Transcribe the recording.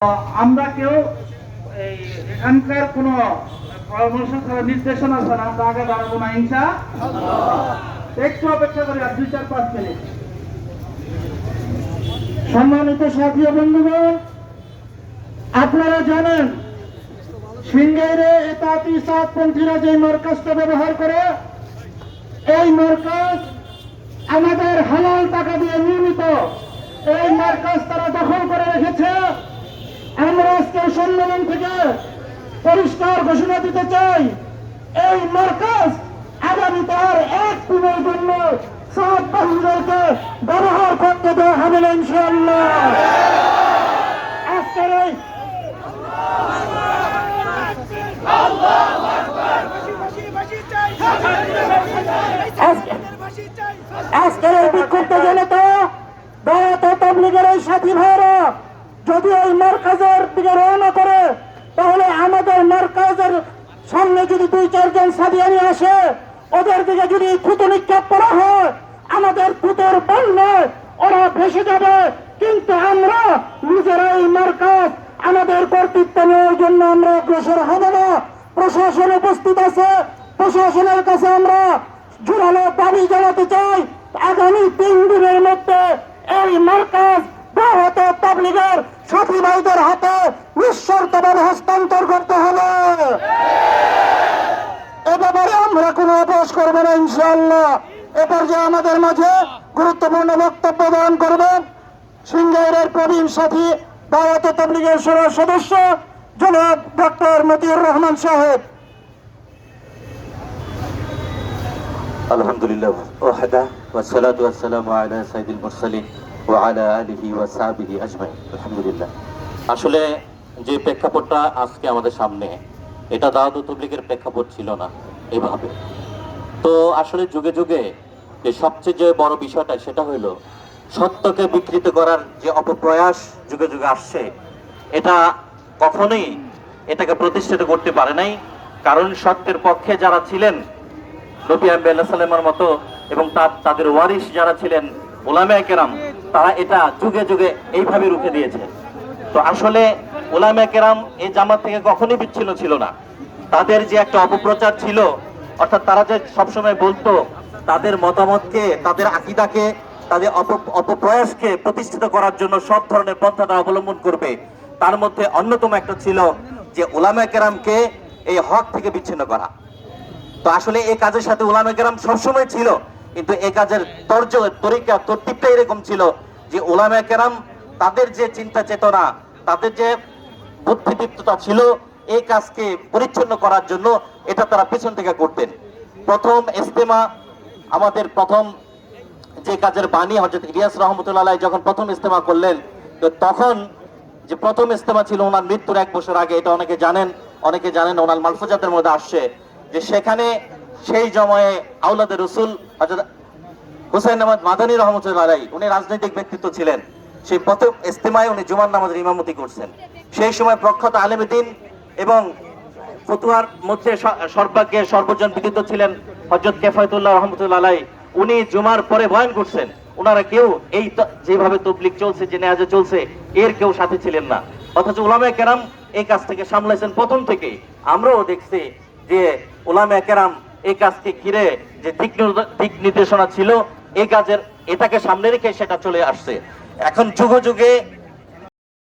আমরা কেউ এখানকার কোন পরামর্শ ছাড়া নির্দেশনা ছাড়া আমরা আগে বাড়াবো না ইনশাআল্লাহ। একটু অপেক্ষা করি আর 2-4-5 মিনিট। সম্মানিত সাথী বন্ধুগণ, আপনারা জানেন সিংগাইরে এতাতি সাতপন্থীরা যে মার্কাজটা ব্যবহার করে, এই মার্কাজ আমাদের হালাল টাকা দিয়ে নির্মিত। এই মার্কাজ তারা দখল করে রেখেছে। আমরা আজকে সম্মেলন থেকে পরিষ্কার ঘোষণা দিতে চাই, এই মার্কাজ আগামীতে আর এক দিনের জন্য সাত বাহিনীকে ব্যবহার করতে দেওয়া হবে না ইনশাআল্লাহ। আজকের এই বিক্ষুব্ধ জনতা দাওয়াত ও তাবলীগের এই সাথী ভাইরা যদি এই মার্কাজের দিকে রওনা করে, তাহলে আমাদের মার্কাজের সামনে যদি 2-4 জন সাদিয়ানি আসে, ওদের দিকে যদি থুতু নিক্ষেপ করা হয়, আমাদের থুতুর বন্যায় ওরা ভেসে যাবে। কিন্তু আমরা নিজেরা এই মার্কাজ আমাদের কর্তৃত্ব নেওয়ার জন্য আমরা অগ্রসর হব না। প্রশাসন উপস্থিত আছে, প্রশাসনের কাছে আমরা জোরালো দাবি জানাতে চাই, আগামী 3 দিনের মধ্যে এই মার্কাজ দাওয়াত ও তাবলীগের সাথী ভাইদের হাতে নিঃশর্তভাবে হস্তান্তর করতে হবে। এ ব্যাপারে আমরা কোনো আপোষ করব না ইনশাআল্লাহ। এবার যে আমাদের মাঝে গুরুত্বপূর্ণ বক্তব্য দান করবেন সিংগাইরের প্রবীণ সাথী দাওয়াত ও তাবলীগের সদস্য জনাব ডক্টর মতিউর রহমান সাহেব। আলহামদুলিল্লাহ ওয়াহদা ওয়াসসালাতু ওয়াসসালামু আলা সাইয়্যিদিল মুরসালিন ওয়া আলা আলিহি ওয়া সাহবিহি আজমাইন। আলহামদুলিল্লাহ। আসলে যে প্রেক্ষাপটটা আজকে আমাদের সামনে, এটা দাওয়াত ও তাবলীগের প্রেক্ষাপট ছিল না এভাবে। তো আসলে যুগে যুগে যে সবচেয়ে যে বড় বিষয়টা সেটা হলো সত্যকে বিকৃত করার যে অপপ্রয়াস যুগে যুগে আসছে, এটা কখনোই এটাকে প্রতিষ্ঠিত করতে পারে নাই। কারণ সত্যের পক্ষে যারা ছিলেন নবী আলাইহিস সালামের মতো এবং তাদের ওয়ারিস যারা ছিলেন উলামায়ে কেরাম, তারা এটা যুগে যুগে এইভাবে রুখে দিয়েছে। তো আসলে উলামায়ে কেরাম এই জামাত থেকে কখনোই বিচ্ছিন্ন ছিল না। তাদের যে একটা অপপ্রচার ছিল, অর্থাৎ তারা যে সবসময় বলতো তাদের মতামতকে, তাদের আকীদাকে, তাদের অপপ্রয়াসকে প্রতিষ্ঠিত করার জন্য সব ধরনের পন্থা তারা অবলম্বন করবে। তার মধ্যে অন্যতম একটা ছিল যে উলামায়ে কেরামকে এই হক থেকে বিচ্ছিন্ন করা। তো আসলে এই কাজের সাথে উলামায়ে কেরাম সবসময় ছিল, কিন্তু এই কাজের তরতিবটা এরকম ছিল যে উলামায়ে কেরাম তাদের যে চিন্তা চেতনা, তাদের যে বুদ্ধিদীপ্ততা ছিল, এই কাজকে পরিচ্ছন্ন করার জন্য এটা তারা পিছন থেকে করতেন। প্রথম ইজতেমা, আমাদের প্রথম যে কাজের বাণী হযরত ইলিয়াস রাহমাতুল্লাহ আলাইহি যখন প্রথম ইজতেমা করলেন, তো তখন যে প্রথম ইজতেমা ছিল ওনার মৃত্যুর 1 বছর আগে, এটা অনেকে জানেন ওনার মালফুজাতের মধ্যে আসছে যে সেখানে সেই সময়ে আওলাদে রাসূল হযরত হুসাইন আহমদ মাদানী রাহমাতুল্লাহ আলাইহি, উনি রাজনৈতিক ব্যক্তিত্ব ছিলেন। সেই প্রথম ইজতেমায় উনি জুমার নামাজের ইমামতি করছেন। সেই সময় প্রখ্যাত আলেম দ্বীন এবং ফতুয়ার মধ্যে সর্বাগ্যে সর্বজন বিদিত ছিলেন হযরত কিফায়াতুল্লাহ রাহমাতুল্লাহ আলাইহি, উনি জুমার পরে বয়ান করছেন। ওনারা কেউ এই যেভাবে তাবলীগ চলছে, যে নেয়াজে চলছে, এর কেউ সাথে ছিলেন না। অথচ উলামায়ে কেরাম এই কাজ থেকে সামলাইছেন প্রথম থেকেই। আমরাও দেখছি যে উলামায়ে কেরাম এই কাজকে ঘিরে যে দিক নির্দেশনা ছিল, এই কাজের এটাকে সামনে রেখে সেটা চলে আসছে। এখন যুগে যুগে